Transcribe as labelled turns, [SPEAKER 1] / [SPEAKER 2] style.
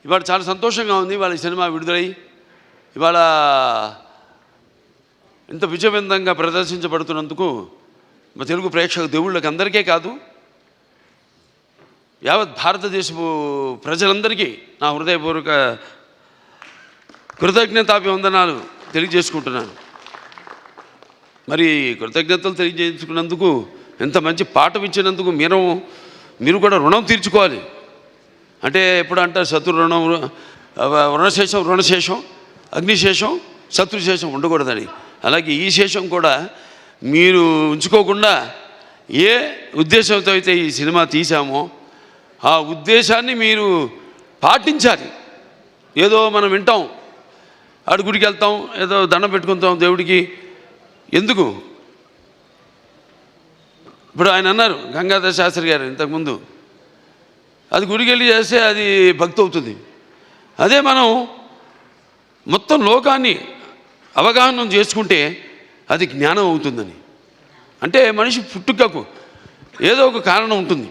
[SPEAKER 1] ఇవాళ చాలా సంతోషంగా ఉంది. ఇవాళ ఈ సినిమా విడుదలై ఇవాళ ఇంత విజయవంతంగా ప్రదర్శించబడుతున్నందుకు మా తెలుగు ప్రేక్షక దేవుళ్ళకి అందరికీ కాదు, యావత్ భారతదేశపు ప్రజలందరికీ నా హృదయపూర్వక కృతజ్ఞతాభివందనాలు తెలియజేసుకుంటున్నాను. మరి కృతజ్ఞతలు తెలియజేసుకున్నందుకు, ఎంత మంచి పాఠం ఇచ్చినందుకు మీరు కూడా రుణం తీర్చుకోవాలి. అంటే ఎప్పుడు అంటారు శత్రు రుణం రుణశేషం అగ్నిశేషం శత్రుశేషం ఉండకూడదని. అలాగే ఈ శేషం కూడా మీరు ఉంచుకోకుండా ఏ ఉద్దేశంతో అయితే ఈ సినిమా తీసామో ఆ ఉద్దేశాన్ని మీరు పాటించాలి. ఏదో మనం వింటాం, ఆడు గుడికి వెళ్తాం, ఏదో దండం పెట్టుకుంటాం దేవుడికి, ఎందుకు? ఇప్పుడు ఆయన అన్నారు గంగాధర శాస్త్రి గారు ఇంతకుముందు, అది గుడికి వెళ్ళి చేస్తే అది భక్తి అవుతుంది. అదే మనం మొత్తం లోకాన్ని అవగాహన చేసుకుంటే అది జ్ఞానం అవుతుందని. అంటే మనిషి పుట్టుకకు ఏదో ఒక కారణం ఉంటుంది.